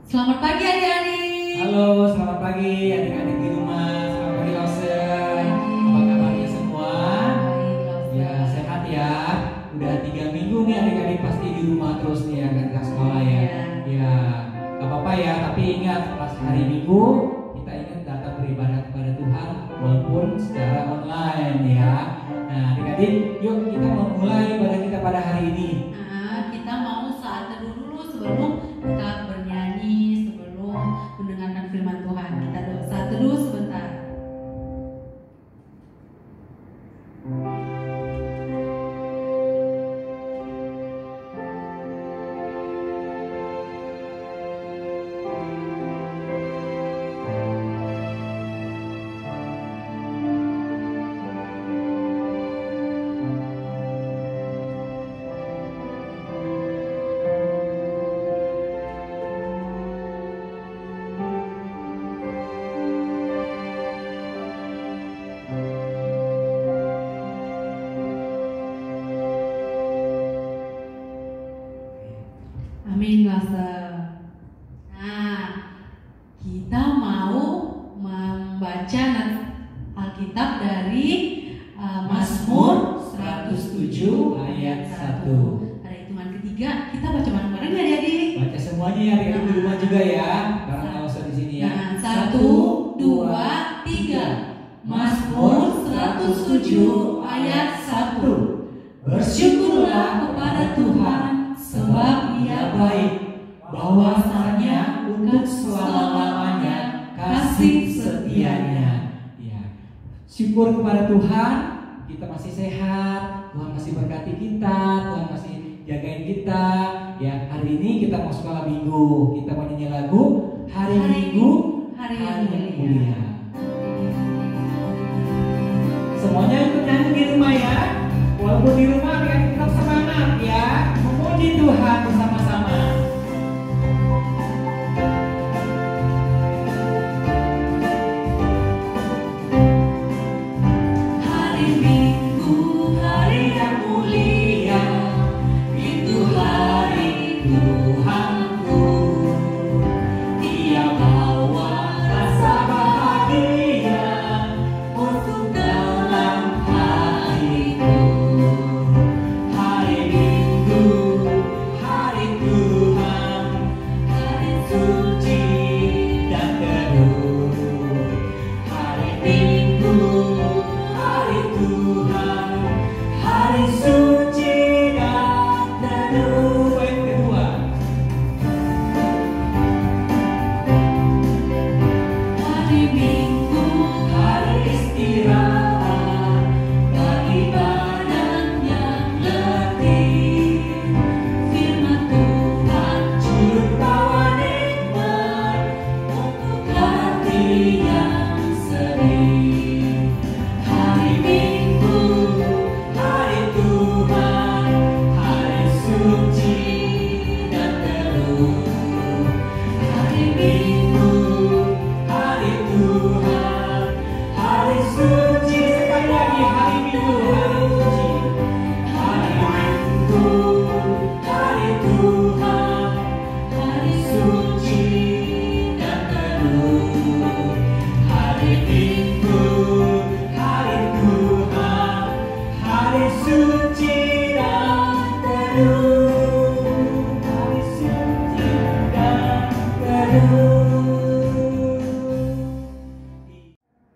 Selamat pagi adik-adik. Halo, selamat pagi adik-adik di rumah. Selamat pagi Lawson. Apa kabarnya semua? Ya, sehat ya. Udah 3 minggu nih adik-adik pasti di rumah terus nih ya, kan sekolah ya. Ya, gak apa-apa ya, tapi ingat pas hari Minggu kita ingat datang beribadah kepada Tuhan walaupun secara online ya. Nah, adik-adik, yuk kita memulai ibadah kita pada hari ini. Kita mau saat teduh dulu sebelum kita bernyanyi, sebelum mendengarkan firman Tuhan. Kita saat teduh sebentar. Amin, Master. Nah, kita mau membaca Alkitab dari Mazmur 107 ayat 1. Pada hitungan ketiga, kita baca bareng-bareng ya adik-adik. Baca semuanya ya adik-adik di rumah juga ya. Bareng Lawson di sini ya. 1, 2, 3. Mazmur 107 ayat 1. Bersyukurlah kepada Tuhan, sebab Ia baik, bahwasanya untuk selama-lamanya kasih setianya. Ya. Syukur kepada Tuhan, kita masih sehat, Tuhan masih berkati kita, Tuhan masih jagain kita. Ya, hari ini kita mau sekolah minggu, kita mau nyanyi lagu Hari Minggu, Hari yang Mulia. Semuanya ikut nyanyi di rumah ya. Walaupun di rumah kita tetap semangat ya, memuji Tuhan bersama-sama. Hari Minggu, hari yang mulia, itu hari Tuhanku. Dia bawa rasa bahagia untuk dalam hatiku. Hari Minggu, hari Tuhan, hari suci dan teduh. Hari Minggu, hari Tuhan, hari suci dan teduh. Poin kedua, Hari Minggu, hari istirahat bagi badan yang letih. Firman Tuhan juru tawa nikmat untuk hati yang sedih. Hari Minggu, hari Tuhan, hari suci dan teduh. Hari Minggu, hari Tuhan, hari suci. sekali lagi hari Minggu, hari suci. Hari Minggu, hari Tuhan, hari suci dan teduh. Hari Minggu, hari Tuhan, hari suci dan teduh. Hari suci dan teduh.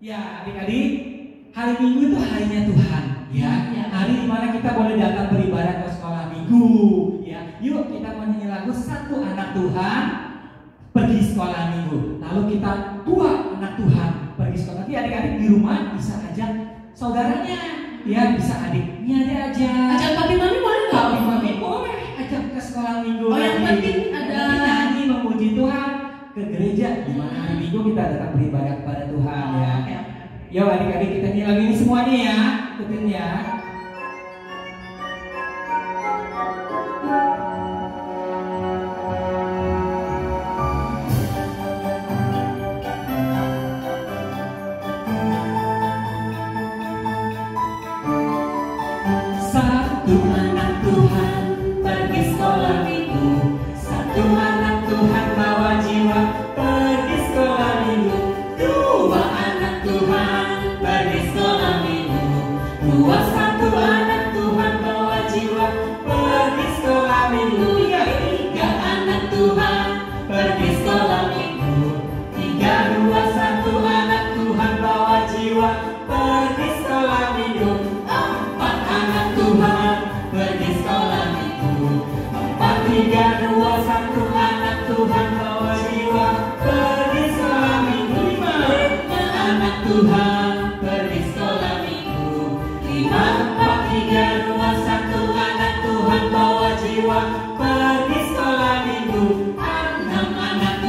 Ya adik-adik, hari Minggu itu harinya Tuhan ya. Ya. Hari dimana kita boleh datang beribadah ke sekolah minggu ya. Yuk kita menyanyi lagu Satu Anak Tuhan Pergi Sekolah Minggu. Lalu kita dua anak Tuhan pergi sekolah. Nanti adik-adik di rumah bisa ajak saudaranya ya, bisa adiknya dia ajak. Ajak papi mami boleh nggak? Papi mami boleh ajak ke sekolah minggu. Oh, yang nanti. penting ada Nanti nyanyi memuji Tuhan ke gereja di mana hari Minggu kita datang beribadah kepada Tuhan ya. Oke. Yuk adik-adik kita nyanyi lagu ini semuanya ya, ikutin ya. Satu anak Tuhan pergi sekolah minggu, satu anak Tuhan bawa jiwa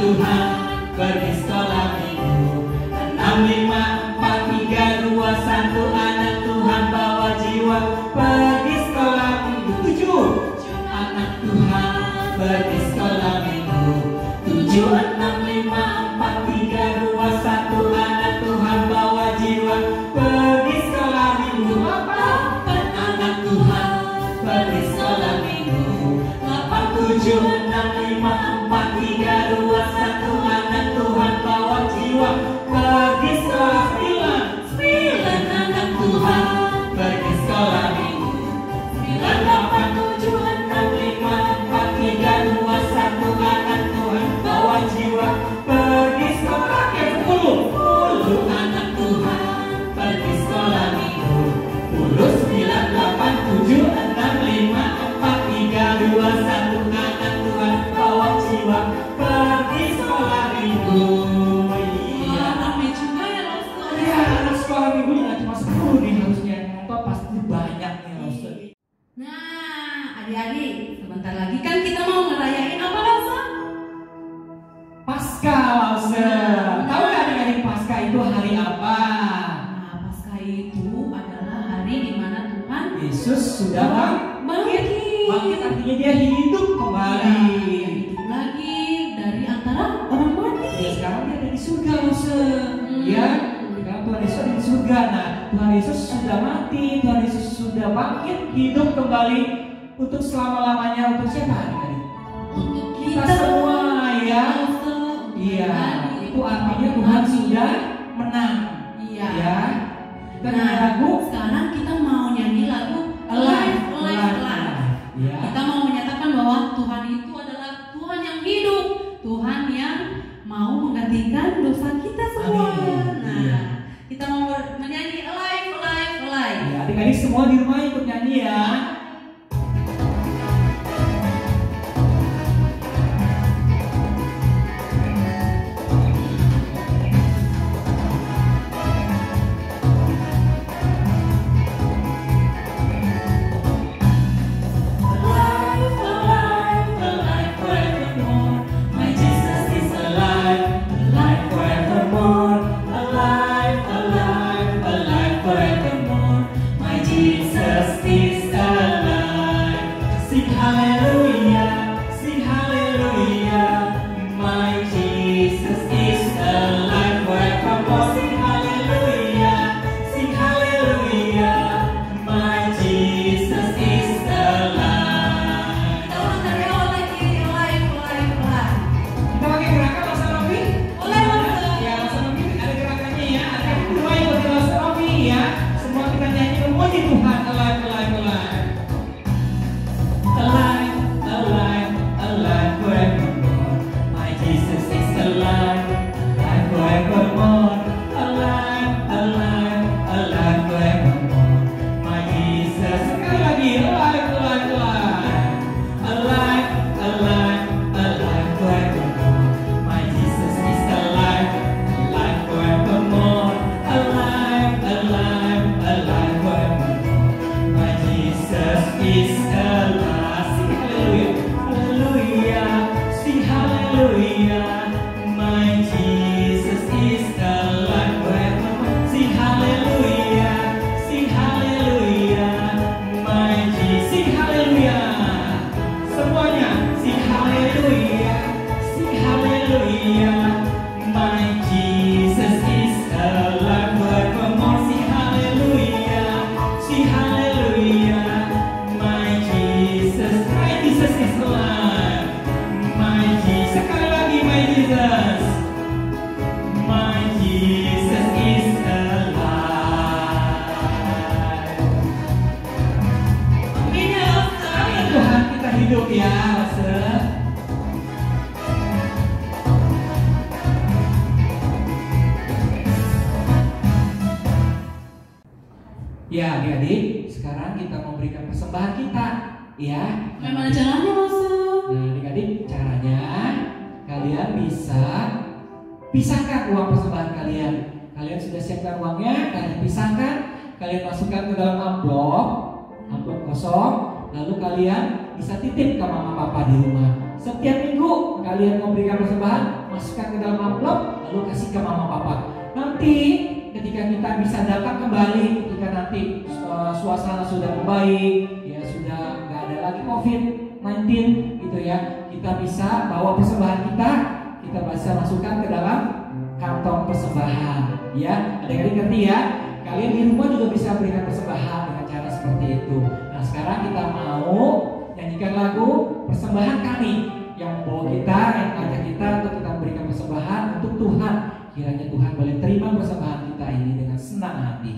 Tuhan pergi sekolah minggu. 6, 5, 4, 3, 2, 1. Anak Tuhan bawa jiwa pergi sekolah minggu. 7 anak Tuhan pergi sekolah minggu. 7, 6, 5, 4, 3, 2, 1. Anak Tuhan bawa jiwa pergi sekolah minggu. 8 anak Tuhan pergi sekolah minggu. 8, 7, 6, 5, 4, 3, 2, 1. Anak Tuhan bawa jiwa pergi sekolah. 9 anak Tuhan pergi sekolah minggu. 9, 8, 7, 6, 5, 4, 3, 2, 1. Anak Tuhan bawa jiwa pergi sekolah. 10 anak Tuhan pergi sekolah minggu. 10, 9, 8, 7, 6, 5, 4, 3, 2, 1. Anak Tuhan bawa jiwa pergi sekolah minggu. Wah, ramai juga ya Lobster. Ya, anak sekolah minggu nggak cuma 10 nih harusnya. Atau pasti banyak nih Lobster. Nah, adik-adik, sebentar lagi kan kita mau ngerayain apa Lobster? Paskah Lobster. Tahu nggak adik-adik Paskah itu hari apa? Nah, Paskah itu adalah hari di mana Tuhan Yesus sudah bangkit. bangkit artinya dia hidup kembali. Dia hidup lagi dari antara orang mati. Ya, sekarang dia ada di surga Lobster. Ya, sekarang Tuhan Yesus ada di surga. Nah, Tuhan Yesus sudah mati, Tuhan Yesus sudah bangkit, hidup kembali untuk selama-lamanya. Untuk siapa adik-adik? Untuk Kita semua ya. Lobster. Iya, itu artinya Tuhan sudah menang. Iya. Ya. Kita Nah, nyanyi lagu sekarang kita mau nyanyi lagu Alive, Alive, Alive. Ya. Kita mau menyatakan bahwa Tuhan itu adalah Tuhan yang hidup, Tuhan yang mau menggantikan dosa kita semua. Amin. Nah, Iya. kita mau menyanyi Alive, Alive, Alive. Ya, adik-adik semua di rumah ikut nyanyi ya. Alive, alive, alive forevermore. My Jesus is alive, alive forevermore. Alive, alive, alive forevermore. My Jesus is alive. Sing hallelujah, sing hallelujah. My Jesus is alive forevermore. Sing hallelujah, sing hallelujah. My Jesus is alive. Kita ulang dari awal lagi, Alive, Alive, Alive. Kita pakai gerakan Lobster Rofi. Boleh, Lobster. Ya, Lobster Rofi ada gerakannya ya. Ada yang kedua ikutin Lobster Rofi ya. Semua kita nyanyi memuji Tuhan. Alive, alive, alive. Alive, alive, alive forevermore. My Jesus is alive, alive forevermore. Alive, alive, alive forevermore. My Jesus. Sekali lagi, alive, alive, alive. Alive, alive, alive forevermore. My Jesus is alive, alive forevermore. Alive, alive, alive forevermore. My Jesus is alive. Sing hallelujah, hallelujah. Sing hallelujah. My Jesus is alive forevermore. Sing hallelujah, sing hallelujah. My Jesus, sing hallelujah. Semuanya, sing hallelujah, sing hallelujah. My Jesus is alive forevermore. Sing hallelujah, sing hallelujah. My Jesus is alive. My Jesus, sekali lagi, my Jesus. My Jesus is alive. Amin ya Lobster. Amin, Tuhan kita hidup ya, Lobster. Ya, adik-adik, sekarang kita memberikan persembahan kita, ya. Gimana caranya Lobster? Nah, adik-adik, caranya kalian bisa pisahkan uang persembahan kalian. Kalian sudah siapkan uangnya, kalian pisahkan, kalian masukkan ke dalam amplop kosong, lalu kalian bisa titip ke mama papa di rumah. Setiap minggu kalian mau berikan persembahan, masukkan ke dalam amplop, lalu kasih ke mama papa. Nanti ketika kita bisa datang kembali, ketika nanti suasana sudah membaik, ya sudah nggak ada lagi COVID-19 gitu ya, kita bisa bawa persembahan kita bisa masukkan ke dalam kantong persembahan. Ya, adik-adik ngerti ya? Kalian di rumah juga bisa berikan persembahan dengan cara seperti itu. Nah, sekarang kita mau nyanyikan lagu persembahan kami yang membawa kita, yang mengajak kita untuk kita berikan persembahan untuk Tuhan. Kiranya Tuhan boleh terima persembahan kita ini dengan senang hati.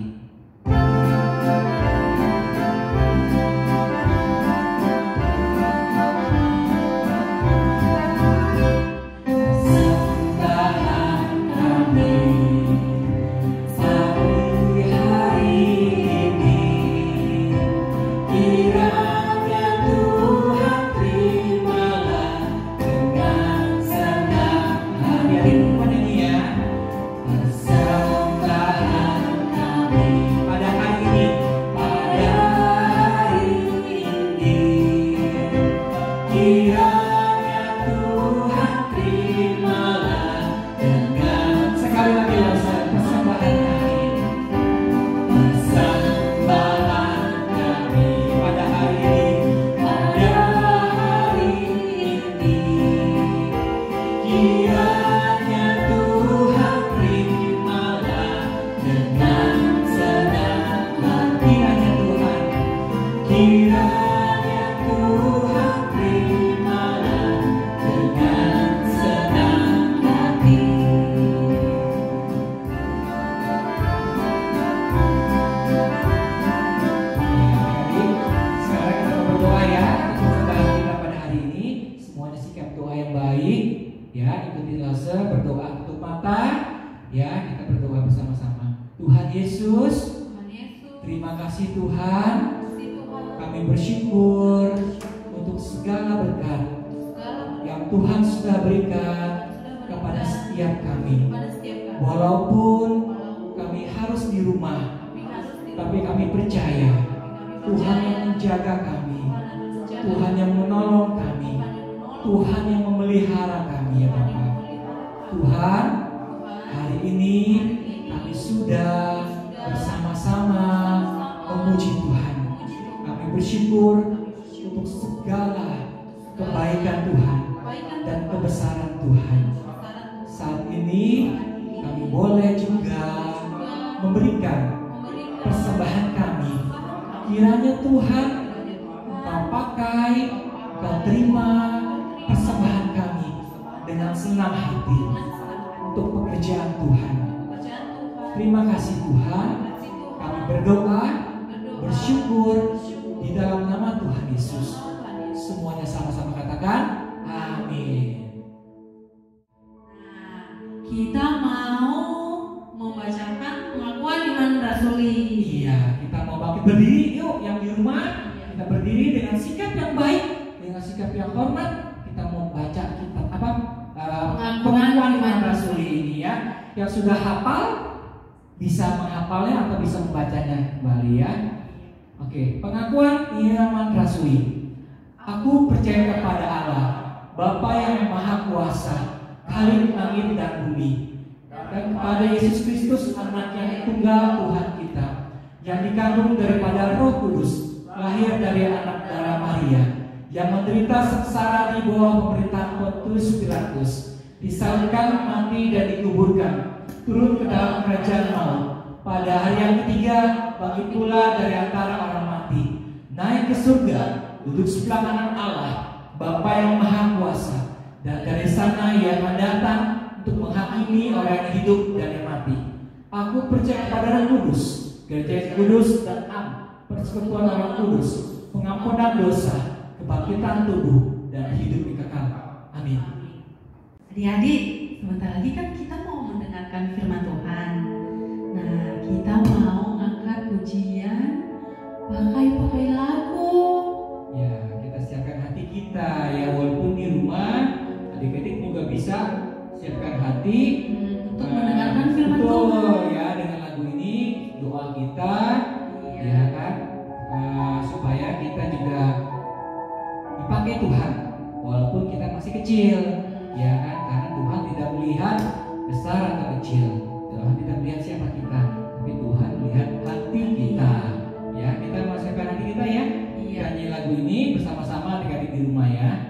Pengakuan iman rasuli. Aku percaya kepada Allah, Bapa yang Maha Kuasa, Khalik langit dan bumi, dan kepada Yesus Kristus, Anak yang tunggal Tuhan kita, yang dikandung daripada Roh Kudus, lahir dari anak darah Maria, yang menderita sengsara di bawah pemerintahan Pontius Pilatus, disalibkan, mati dan dikuburkan, turun ke dalam kerajaan maut, pada hari yang ketiga bangkit pula dari antara orang mati, naik ke surga, duduk sebelah kanan Allah, Bapa yang Maha Kuasa, dan dari sana Ia akan datang untuk menghakimi orang yang hidup dan yang mati. Aku percaya kepada Roh Kudus, gereja yang kudus dan am, persekutuan Orang Kudus, pengampunan dosa, kebangkitan tubuh, dan hidup kekal. Amin. Adik-adik, sebentar lagi kan kita mau mendengarkan firman Tuhan. Nah, kita mau angkat pujian pakai lagu. Ya, kita siapkan hati kita ya, walaupun di rumah adik-adik juga bisa siapkan hati untuk mendengarkan firman Tuhan. Ya, dengan lagu ini doa kita, ya kan, supaya kita juga dipakai Tuhan, walaupun kita kecil, ya kan? Karena Tuhan tidak melihat besar atau kecil. Tuhan tidak melihat siapa kita, tapi Tuhan melihat hati kita. Ya, kita masukkan hati kita ya. Nyanyi lagu ini bersama-sama adik-adik di rumah ya.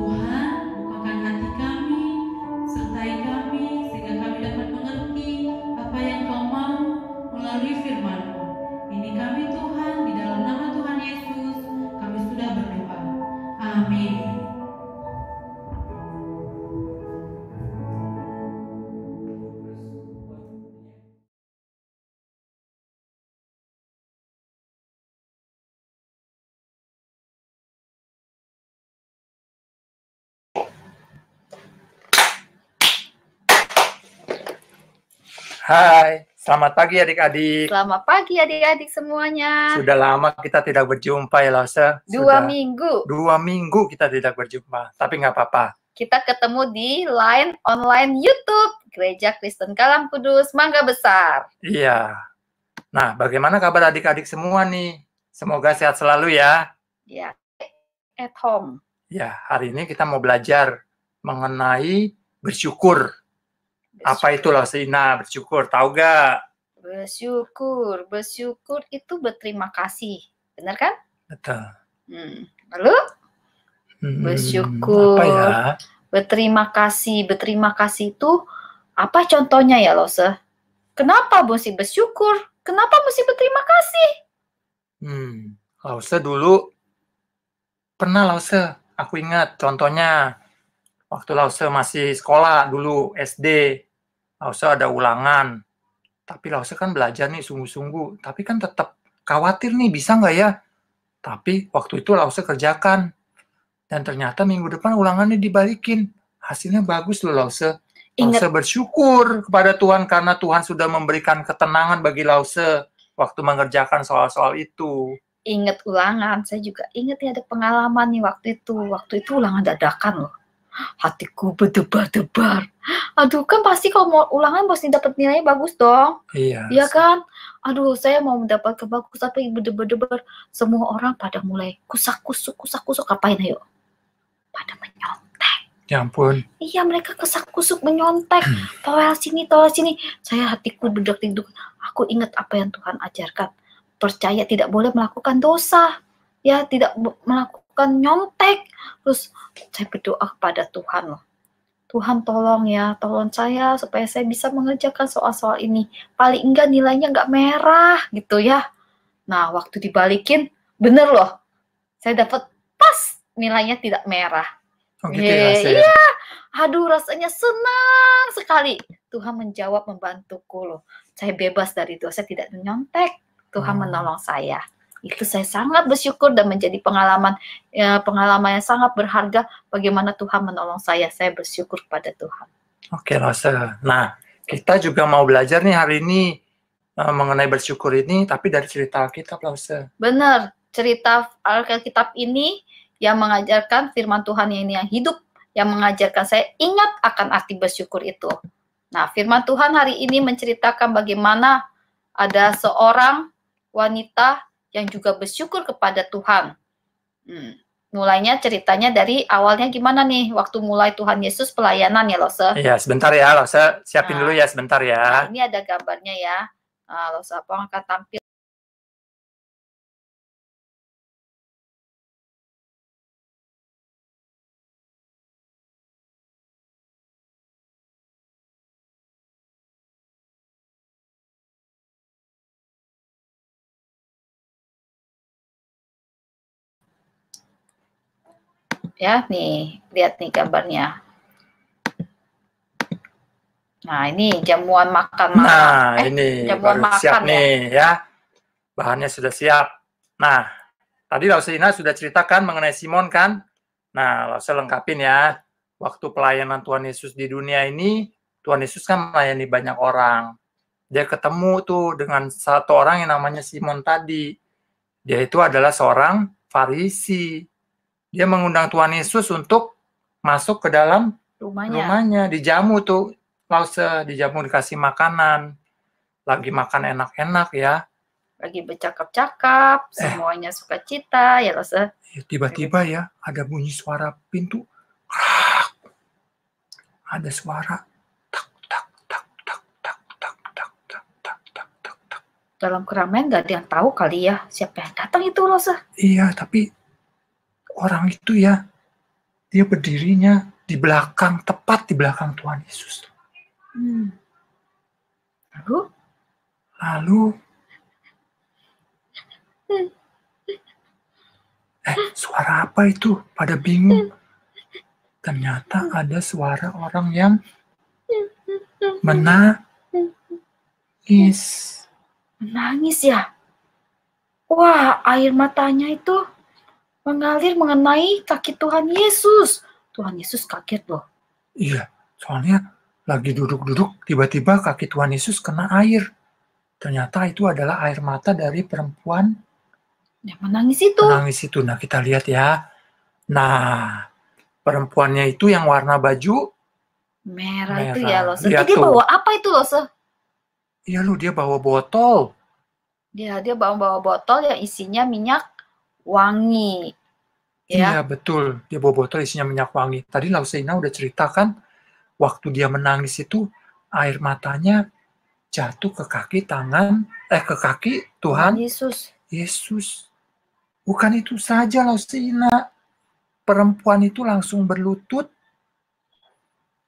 Tuhan, bukakan hati kami, sertai kami, sehingga kami dapat mengerti apa yang Kau mau melalui firman-Mu. Ini kami Tuhan, di dalam nama Tuhan Yesus, kami sudah berdoa. Amin. Hai, selamat pagi adik-adik. Selamat pagi adik-adik semuanya. Sudah lama kita tidak berjumpa ya Lause. Dua minggu. 2 minggu kita tidak berjumpa, tapi nggak apa-apa. Kita ketemu di Line Online YouTube Gereja Kristen Kalam Kudus Mangga Besar. Iya. Nah, bagaimana kabar adik-adik semua nih? Semoga sehat selalu ya. Ya, at home. Ya, hari ini kita mau belajar mengenai bersyukur. Apa itu Lause Ina, bersyukur? Tahu gak? Bersyukur itu berterima kasih. Benar kan? Betul. Lalu bersyukur. Apa ya? Berterima kasih itu apa contohnya ya Lause? Kenapa mesti bersyukur? Kenapa mesti berterima kasih? Lause dulu pernah Lause, aku ingat contohnya waktu Lause masih sekolah dulu SD, Lause ada ulangan, tapi Lause kan belajar nih sungguh-sungguh, tapi kan tetap khawatir nih bisa nggak ya? Tapi waktu itu Lause kerjakan, dan ternyata minggu depan ulangannya dibalikin, hasilnya bagus loh Lause. Lause bersyukur kepada Tuhan karena Tuhan sudah memberikan ketenangan bagi Lause waktu mengerjakan soal-soal itu. Ingat ulangan, saya juga ingat ya ada pengalaman nih waktu itu. Waktu itu ulangan dadakan loh. Hatiku berdebar-debar. Aduh, kan pasti kalau mau ulangan pasti dapat nilainya bagus dong. Iya. Iya kan? Aduh, saya mau mendapat kebagus tapi berdebar-debar. Semua orang pada mulai kusak-kusuk. Apain ayo? Pada menyontek. Ya ampun. Iya, mereka kusak-kusuk menyontek. Toel sini. Saya hatiku berdebar-debar. Aku ingat apa yang Tuhan ajarkan. Percaya tidak boleh melakukan dosa. Ya, tidak melakukan nyontek. Terus saya berdoa kepada Tuhan loh. Tuhan tolong saya supaya saya bisa mengerjakan soal-soal ini. Paling enggak nilainya enggak merah gitu ya. Nah, waktu dibalikin, bener loh. Saya dapat pas nilainya tidak merah. Oh gitu ya, iya, aduh rasanya senang sekali. Tuhan menjawab, membantuku loh. Saya bebas dari dosa, tidak menyontek. Tuhan menolong saya. Itu saya sangat bersyukur dan menjadi pengalaman yang sangat berharga bagaimana Tuhan menolong saya. Saya bersyukur pada Tuhan. Oke, Lause. Nah, kita juga mau belajar nih hari ini mengenai bersyukur ini, tapi dari cerita Alkitab, Lause. Benar, cerita Alkitab ini yang mengajarkan firman Tuhan yang hidup, yang mengajarkan saya ingat akan arti bersyukur itu. Nah, firman Tuhan hari ini menceritakan bagaimana ada seorang wanita yang juga bersyukur kepada Tuhan. Mulainya ceritanya dari awalnya gimana nih waktu mulai Tuhan Yesus pelayanan ya Lause? Iya, sebentar ya Lause, siapin dulu ya sebentar ya. Nah, ini ada gambarnya ya. Lause apa akan tampil. Ya, nih, lihat nih gambarnya. Nah, ini jamuan makan malam. Nah, ini jamuan baru makan siap nih ya. Bahannya sudah siap. Nah, tadi Lause Ina sudah ceritakan mengenai Simon kan? Nah, Lause lengkapin ya. Waktu pelayanan Tuhan Yesus di dunia ini, Tuhan Yesus kan melayani banyak orang. Dia ketemu tuh dengan satu orang yang namanya Simon tadi. Dia itu adalah seorang Farisi. Dia mengundang Tuhan Yesus untuk masuk ke dalam rumahnya. Dijamu tuh, Lause, dijamu dikasih makanan. Lagi makan enak-enak ya. Lagi bercakap-cakap, semuanya sukacita ya Lause. Tiba-tiba ya, ada bunyi suara pintu. Ada suara tak tak tak tak tak tak tak tak tak tak tak tak. Dalam keramaian nggak ada yang tahu kali ya siapa yang datang itu Lause. Iya, tapi orang itu ya dia berdirinya di belakang, tepat di belakang Tuhan Yesus. Lalu, suara apa itu? Pada bingung. Ternyata ada suara orang yang menangis. Menangis ya? Wah, air matanya itu mengalir mengenai kaki Tuhan Yesus. Tuhan Yesus kaget loh. Iya, soalnya lagi duduk-duduk, tiba-tiba kaki Tuhan Yesus kena air. Ternyata itu adalah air mata dari perempuan Yang menangis itu. menangis itu. Nah, kita lihat ya. Nah, perempuannya itu yang warna baju Merah itu merah. ya loh. Lihat Dia tuh. bawa apa itu loh? Iya lu, dia bawa botol. Dia bawa botol yang isinya minyak wangi. Iya, Ya. betul. Dia bawa botol isinya minyak wangi. Tadi Lausina udah ceritakan, waktu dia menangis itu, air matanya jatuh ke kaki ke kaki Tuhan Yesus. Yesus. Bukan itu saja, Lausina. Perempuan itu langsung berlutut,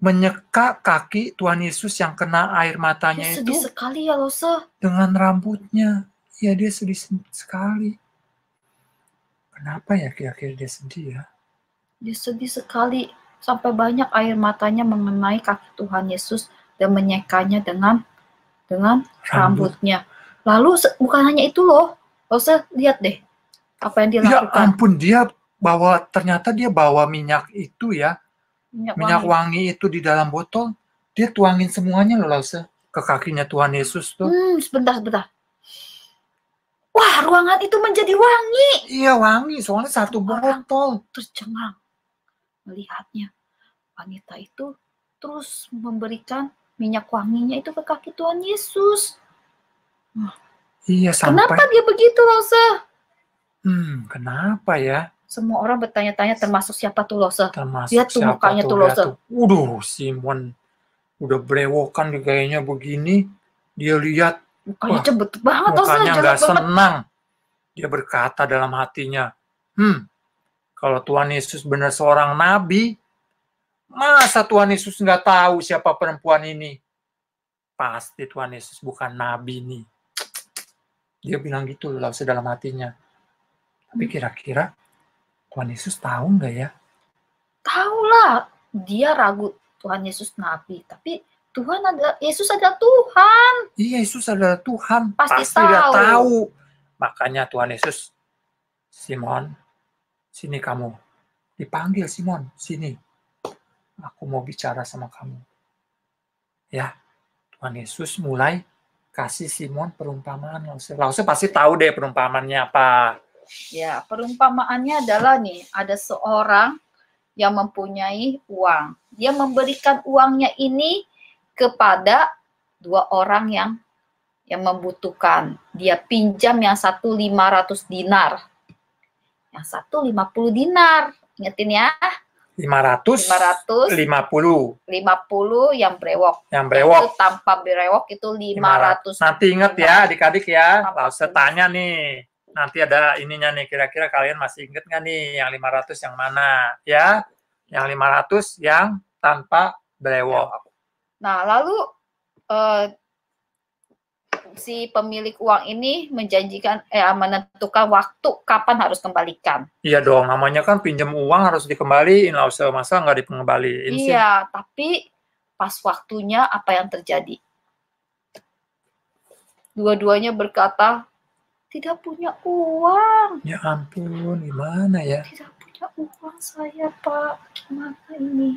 menyeka kaki Tuhan Yesus yang kena air matanya Dia itu sedih sekali ya loh, dengan rambutnya. Ya, dia sedih sekali. Kenapa ya kira-kira dia sedih ya? Dia sedih sekali sampai banyak air matanya mengenai kaki Tuhan Yesus dan menyekanya dengan rambutnya. Lalu bukan hanya itu loh, lihat deh apa yang dia Ya lakukan. ampun, ternyata dia bawa minyak itu ya. Minyak wangi itu di dalam botol. Dia tuangin semuanya loh, Lause, ke kakinya Tuhan Yesus tuh. Sebentar. Wah, ruangan itu menjadi wangi. Iya, wangi. Soalnya satu botol. Tercengang melihatnya. Wanita itu terus memberikan minyak wanginya itu ke kaki Tuhan Yesus. Iya, sampai. Kenapa dia begitu, Lause? Kenapa ya? Semua orang bertanya-tanya, termasuk siapa tuh, Lause? Termasuk Lihat tuh mukanya tuh, Lause. Simon udah brewokan kayaknya begini. Dia lihat. Mukanya cembet banget, mukanya nggak senang. Dia berkata dalam hatinya, kalau Tuhan Yesus benar seorang nabi, masa Tuhan Yesus nggak tahu siapa perempuan ini? Pasti Tuhan Yesus bukan nabi nih. Dia bilang gitu loh dalam hatinya. Tapi kira-kira Tuhan Yesus tahu nggak ya? Tahu lah, dia ragu Tuhan Yesus nabi, tapi Yesus adalah Tuhan. Iya, Yesus adalah Tuhan. Pasti dia tahu. Makanya Tuhan Yesus, Simon, sini kamu. Dipanggil Simon, sini. Aku mau bicara sama kamu. Ya, Tuhan Yesus mulai kasih Simon perumpamaan. Lause pasti tahu deh perumpamaannya apa. Ya, perumpamaannya adalah nih, ada seorang yang mempunyai uang. Dia memberikan uangnya ini kepada dua orang yang membutuhkan. Dia pinjam yang satu 500 dinar. Yang satu 50 dinar. Ingetin ya. 550 yang brewok. Itu tanpa brewok itu 500. Nanti inget ya adik-adik ya. Lause tanya nih. Nanti ada ininya nih. Kira-kira kalian masih inget nggak nih yang 500 yang mana? Ya, yang 500 yang tanpa brewok. Nah, lalu si pemilik uang ini menentukan waktu kapan harus kembalikan. Iya dong, namanya kan pinjam uang harus dikembaliin, masa nggak dikembaliin sih? Iya, tapi pas waktunya apa yang terjadi? Dua-duanya berkata, tidak punya uang. Ya ampun, gimana ya? Tidak punya uang saya, Pak. Gimana ini?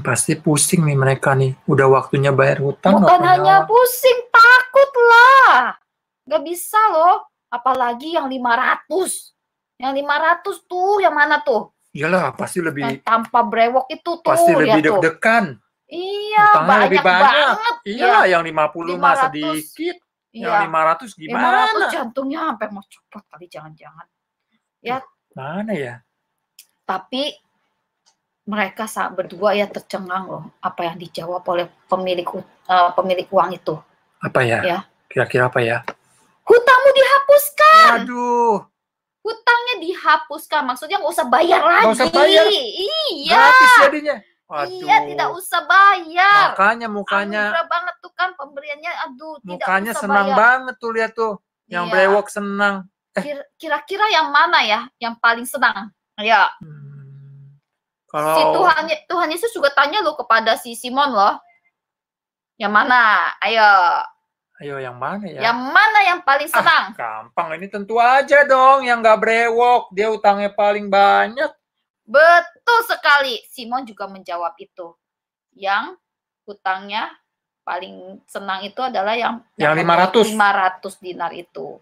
Pasti pusing nih mereka nih. Udah waktunya bayar hutang. Bukan hanya pusing, takut lah. Gak bisa loh. Apalagi yang 500. Yang 500 tuh, yang mana tuh? Iyalah, pasti lebih. Yang tanpa brewok itu tuh. Pasti lebih deg-degan. Iya, hutangnya lebih banyak. Iya, yang 50 mah sedikit. Iya. Yang 500 gimana? 500 jantungnya sampai mau copot kali, jangan-jangan. Ya. Mana ya? Tapi mereka berdua ya tercengang loh apa yang dijawab oleh pemilik uang itu. Apa ya? Kira-kira apa ya? Hutangmu dihapuskan. Aduh. hutangnya dihapuskan. Maksudnya nggak usah bayar lagi. Nggak usah bayar. Iya. Gratis jadinya. Waduh. Iya, tidak usah bayar. Makanya mukanya Anugerah banget tuh kan pemberiannya. Aduh, mukanya tidak usah senang bayar. banget tuh, lihat tuh. Yang Iya. brewok senang. Kira-kira yang mana ya yang paling senang? Ya. Si Kalau Tuhan Yesus juga tanya loh kepada si Simon loh. Yang mana? ayo yang mana ya? Yang mana yang paling senang? Gampang, ini tentu aja dong yang nggak brewok. Dia utangnya paling banyak. Betul sekali. Simon juga menjawab itu. Yang hutangnya paling senang itu adalah yang 500 dinar itu.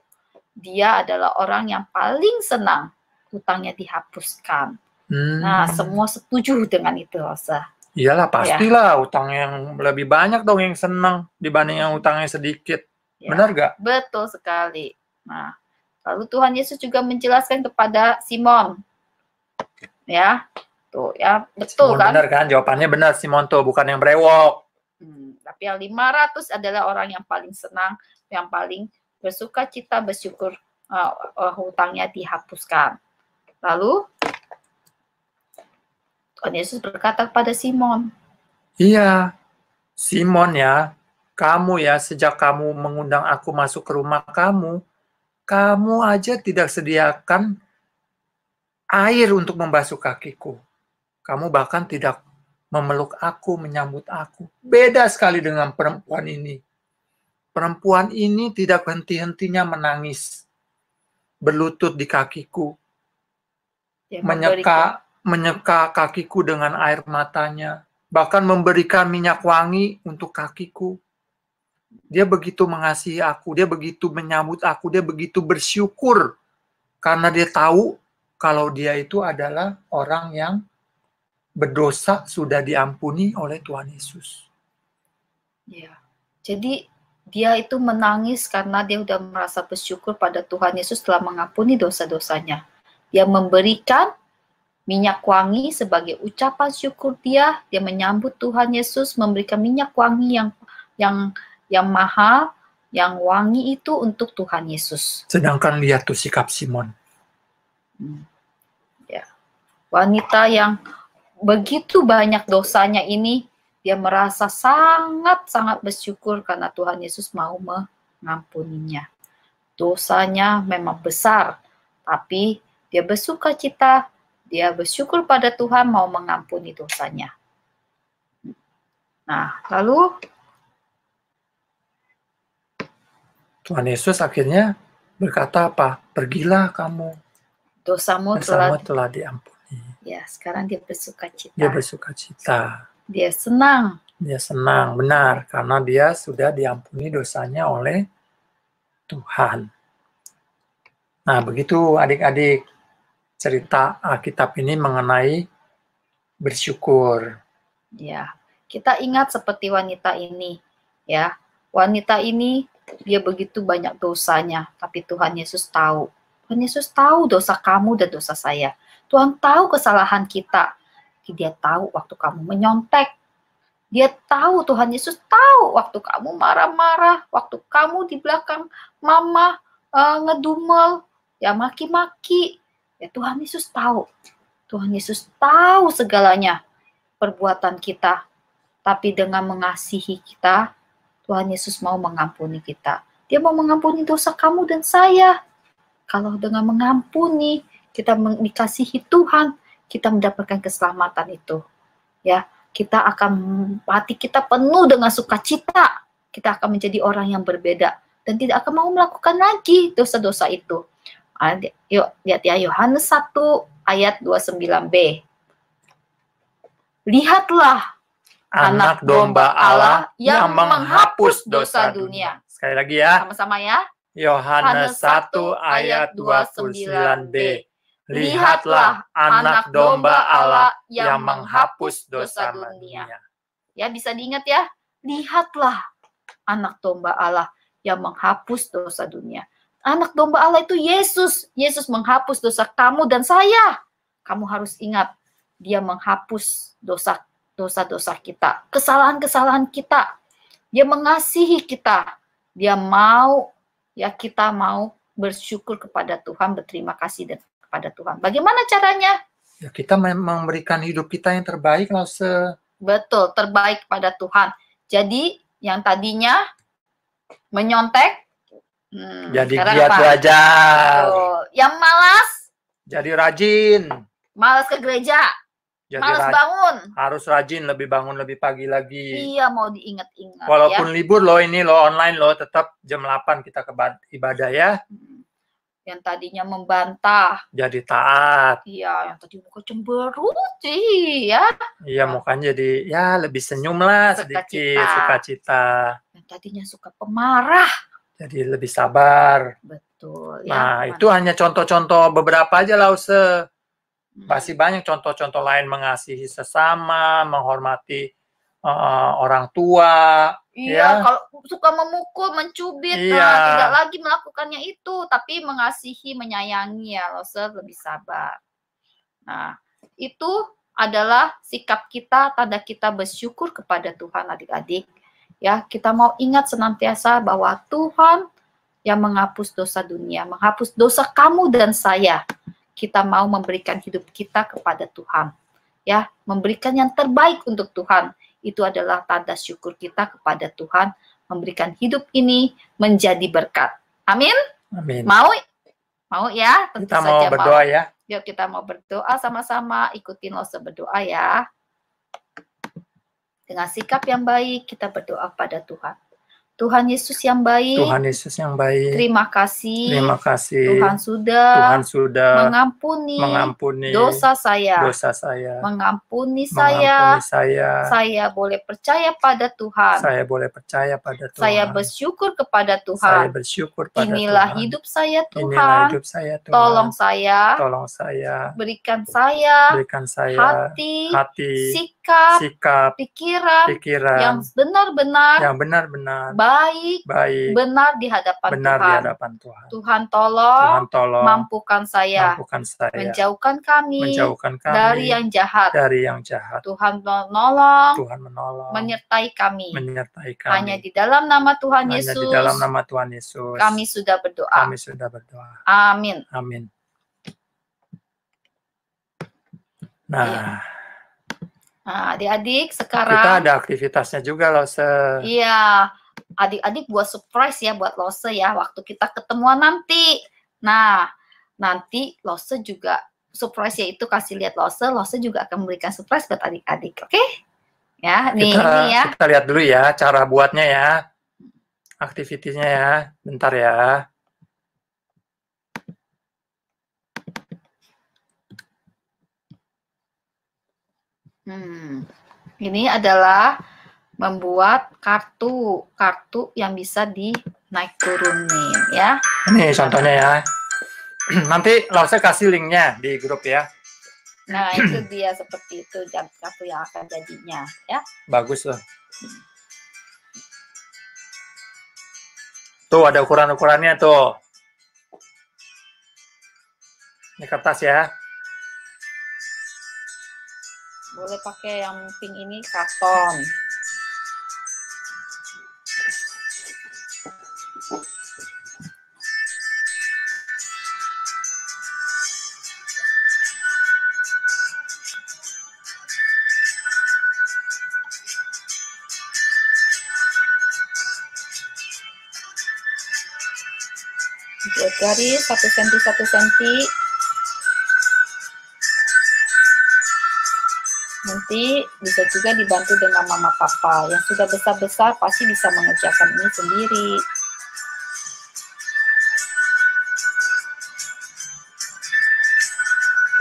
Dia adalah orang yang paling senang hutangnya dihapuskan. Nah, semua setuju dengan itu, Rosa. Iyalah, pastilah utang yang lebih banyak dong yang senang dibanding yang utangnya sedikit. Ya, benar gak? Betul sekali. Nah, lalu Tuhan Yesus juga menjelaskan kepada Simon. Ya, tuh ya, betul Simon kan? Benar kan? Jawabannya benar, Simon tuh, bukan yang brewok. Tapi yang 500 adalah orang yang paling senang, yang paling bersuka cita, bersyukur hutangnya dihapuskan. Lalu Tuhan Yesus berkata kepada Simon. Iya, Simon ya, kamu ya sejak kamu mengundang aku masuk ke rumah kamu aja tidak sediakan air untuk membasuh kakiku. Kamu bahkan tidak memeluk aku, menyambut aku. Beda sekali dengan perempuan ini. Perempuan ini tidak henti-hentinya menangis, berlutut di kakiku, menyeka kakiku dengan air matanya, bahkan memberikan minyak wangi untuk kakiku. Dia begitu mengasihi aku, dia begitu menyambut aku, dia begitu bersyukur karena dia tahu kalau dia itu adalah orang yang berdosa sudah diampuni oleh Tuhan Yesus. Ya, jadi dia itu menangis karena dia sudah merasa bersyukur pada Tuhan Yesus telah mengampuni dosa-dosanya. Dia memberikan minyak wangi sebagai ucapan syukur dia menyambut Tuhan Yesus, memberikan minyak wangi yang mahal, yang wangi itu untuk Tuhan Yesus. Sedangkan lihat tuh sikap Simon. Ya. Wanita yang begitu banyak dosanya ini, dia merasa sangat-sangat bersyukur karena Tuhan Yesus mau mengampuninya. Dosanya memang besar, tapi dia bersuka cita. Dia bersyukur pada Tuhan mau mengampuni dosanya. Nah, lalu Tuhan Yesus akhirnya berkata apa? Pergilah kamu. Dosamu telah diampuni. Ya, sekarang dia bersuka cita. Dia bersuka cita. Dia senang. Dia senang, benar. Karena dia sudah diampuni dosanya oleh Tuhan. Nah, begitu adik-adik. Cerita Alkitab ini mengenai bersyukur. Ya, kita ingat seperti wanita ini, ya. Wanita ini dia begitu banyak dosanya, tapi Tuhan Yesus tahu. Tuhan Yesus tahu dosa kamu dan dosa saya. Tuhan tahu kesalahan kita. Dia tahu waktu kamu menyontek. Dia tahu, Tuhan Yesus tahu waktu kamu marah-marah, waktu kamu di belakang mama ngedumel, ya maki-maki. Ya, Tuhan Yesus tahu. Tuhan Yesus tahu segalanya perbuatan kita. Tapi dengan mengasihi kita, Tuhan Yesus mau mengampuni kita. Dia mau mengampuni dosa kamu dan saya. Kalau dengan mengampuni, kita dikasihi Tuhan, kita mendapatkan keselamatan itu. Ya, kita akan hati kita penuh dengan sukacita. Kita akan menjadi orang yang berbeda dan tidak akan mau melakukan lagi dosa-dosa itu. Yuk, lihat ya, Yohanes 1 ayat 29b. Lihatlah anak domba Allah yang menghapus dosa dunia. Sekali lagi ya. Sama-sama ya. Yohanes 1 ayat 29b. Lihatlah anak domba Allah yang menghapus dosa dunia. Ya, bisa diingat ya. Lihatlah anak domba Allah yang menghapus dosa dunia. Anak domba Allah itu Yesus. Yesus menghapus dosa kamu dan saya. Kamu harus ingat, dia menghapus dosa-dosa kita, kesalahan-kesalahan kita. Dia mengasihi kita. Dia mau, ya kita mau bersyukur kepada Tuhan, berterima kasih kepada Tuhan. Bagaimana caranya? Ya, kita memberikan hidup kita yang terbaik, Lause. Betul, terbaik pada Tuhan. Jadi yang tadinya menyontek, Jadi sekarang giat apa? belajar. Betul. Yang malas, Jadi rajin. malas ke gereja, Jadi malas bangun. harus rajin, lebih bangun lebih pagi lagi. Iya, mau diingat-ingat Walaupun ya. libur loh ini loh, online loh, tetap jam 8 kita ke ibadah ya. Yang tadinya membantah, Jadi taat. iya, yang tadi muka cemberut sih ya. Iya, mukanya jadi ya lebih senyum lah sedikit, sukacita. Yang tadinya suka pemarah. Jadi lebih sabar. Betul ya. Nah, itu hanya contoh-contoh beberapa aja, Lause. Masih banyak contoh-contoh lain, mengasihi sesama, menghormati orang tua. Iya, ya. kalau suka memukul, mencubit, Iya. nah, tidak lagi melakukannya itu, tapi mengasihi, menyayangi ya, Lause, lebih sabar. Nah, itu adalah sikap kita, tanda kita bersyukur kepada Tuhan, adik-adik. Ya, kita mau ingat senantiasa bahwa Tuhan yang menghapus dosa dunia, menghapus dosa kamu dan saya. Kita mau memberikan hidup kita kepada Tuhan. Ya, memberikan yang terbaik untuk Tuhan. Itu adalah tanda syukur kita kepada Tuhan, memberikan hidup ini menjadi berkat. Amin? Amin. Mau? Mau ya? Tentu Kita saja mau berdoa ya. Yuk kita mau berdoa sama-sama, ikutin Lause berdoa ya. Dengan sikap yang baik, kita berdoa pada Tuhan. Tuhan Yesus yang baik. Tuhan Yesus yang baik. Terima kasih. Terima kasih. Tuhan sudah mengampuni dosa saya. Mengampuni saya. Saya boleh percaya pada Tuhan. Saya boleh percaya pada Tuhan. Saya bersyukur kepada Tuhan. Saya bersyukur pada Inilah Tuhan. hidup saya Tuhan. Inilah hidup saya Tuhan. Tolong saya. Berikan saya hati, sikap, pikiran yang benar-benar baik, benar di hadapan Tuhan. Tuhan tolong mampukan saya menjauhkan kami dari yang jahat. Tuhan menolong, menyertai kami. Hanya di dalam nama Tuhan Yesus kami sudah berdoa. Amin. Nah, adik-adik, sekarang kita ada aktivitasnya juga, Lause. Iya, adik-adik buat surprise ya buat Lause ya waktu kita ketemuan nanti. Nah, nanti Lause juga surprise ya, itu kasih lihat Lause juga akan memberikan surprise buat adik-adik, oke? Ya, ini ya. Kita lihat dulu ya cara buatnya ya, aktivitinya ya, bentar ya. Ini adalah membuat kartu yang bisa dinaik turunin ya. Ini contohnya ya. Nanti Lause kasih linknya di grup ya. Nah itu dia seperti itu kartu yang akan jadinya ya. Bagus loh. Tuh ada ukuran-ukurannya tuh. Ini kertas ya. Boleh pakai yang pink ini karton. Buat garis 1 cm 1 cm. Nanti bisa juga dibantu dengan mama papa. Yang sudah besar-besar pasti bisa mengerjakan ini sendiri.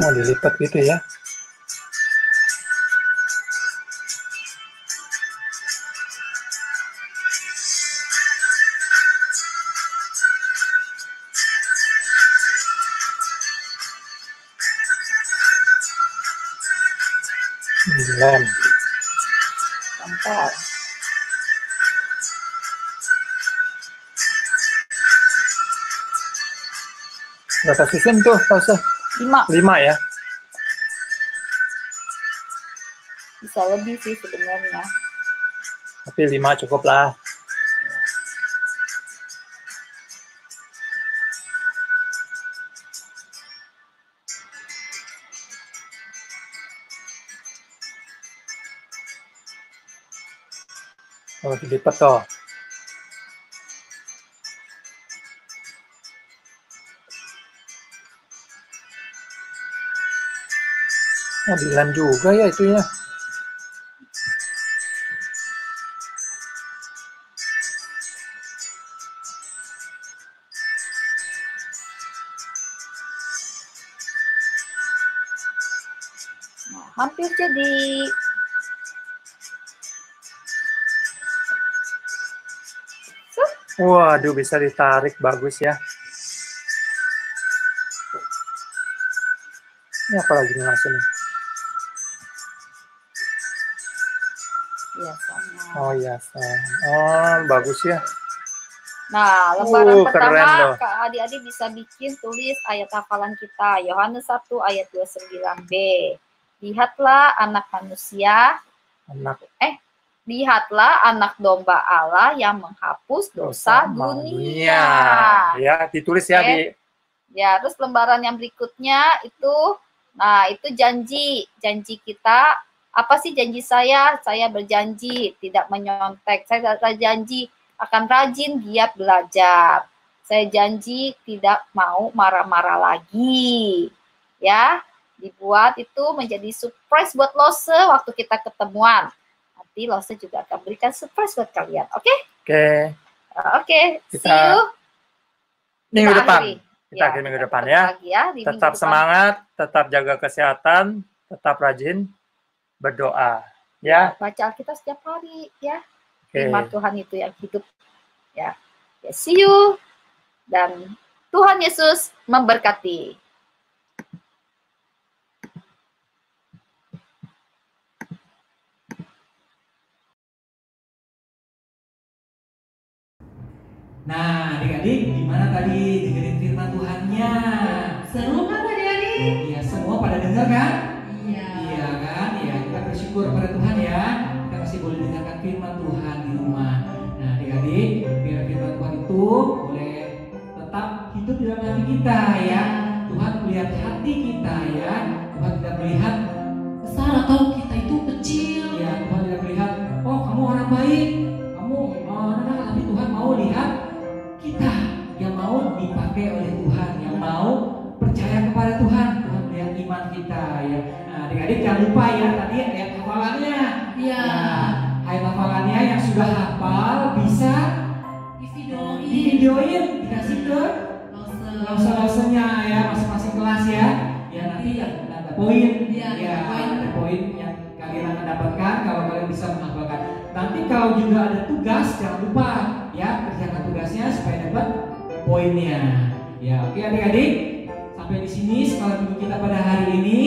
Mau dilipat gitu ya. Lem. Tempel. Berapa susun tuh, Lause? 5. 5 ya. Bisa lebih sih sebenarnya. Tapi 5 cukup lah. Oh, dilipat toh. Oh, dilem juga ya itu ya. Nah, hampir jadi. Waduh, bisa ditarik, bagus ya. Ini apa lagi nih langsung? Ya, sama. Oh iya, oh bagus ya. Nah, lembaran keren pertama, loh. adik-adik bisa bikin tulis ayat hafalan kita. Yohanes 1 ayat 29b. Lihatlah anak manusia, lihatlah anak domba Allah yang menghapus dosa dunia. Ya, ditulis ya di. Ya, terus lembaran yang berikutnya itu, nah itu janji kita. Apa sih janji saya? Saya berjanji tidak menyontek. Saya janji akan rajin giat belajar. Saya janji tidak mau marah-marah lagi. Ya, dibuat itu menjadi surprise buat Lose waktu kita ketemuan. Nanti Lose juga akan berikan surprise buat kalian. Oke? Oke. See you minggu depan. Kita akhir minggu depan ya. Tetap semangat, tetap jaga kesehatan, tetap rajin berdoa. Ya. Baca Alkitab setiap hari ya. Firman Tuhan itu yang hidup. Ya. See you. Dan Tuhan Yesus memberkati. Nah, adik-adik, gimana tadi dengerin firman Tuhannya? Seru kan adik-adik? Iya, semua pada dengar kan? Iya. Iya kan? Ya, kita bersyukur pada Tuhan ya. Kita masih boleh dengarkan firman Tuhan di rumah. Nah, adik-adik, biar firman Tuhan itu boleh tetap hidup di dalam hati kita ya. Tuhan melihat hati kita ya. Tuhan tidak melihat Besar atau kita itu kecil. ya. Tuhan tidak melihat, oh kamu orang baik, kamu tapi Tuhan mau lihat kita yang mau dipakai oleh Tuhan, yang mau percaya kepada Tuhan. Tuhan melihat iman kita ya. Nah, adik-adik jangan lupa ya tadi ayat hafalannya. Iya. Nah, ayat hafalannya yang sudah hafal bisa videoin, dikasih ke lose-losenya ya, masing-masing kelas ya. Ya nanti ada poin, ada poin yang kalian akan dapatkan kalau kalian bisa menghafalkan. Nanti kalau juga ada tugas, jangan lupa ya kerjakan tugasnya supaya dapat poinnya. Ya, oke adik-adik, sampai di sini sekolah minggu kita pada hari ini.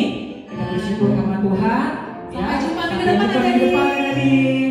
Kita bersyukur kepada Tuhan. Sampai jumpa minggu depan adik-adik.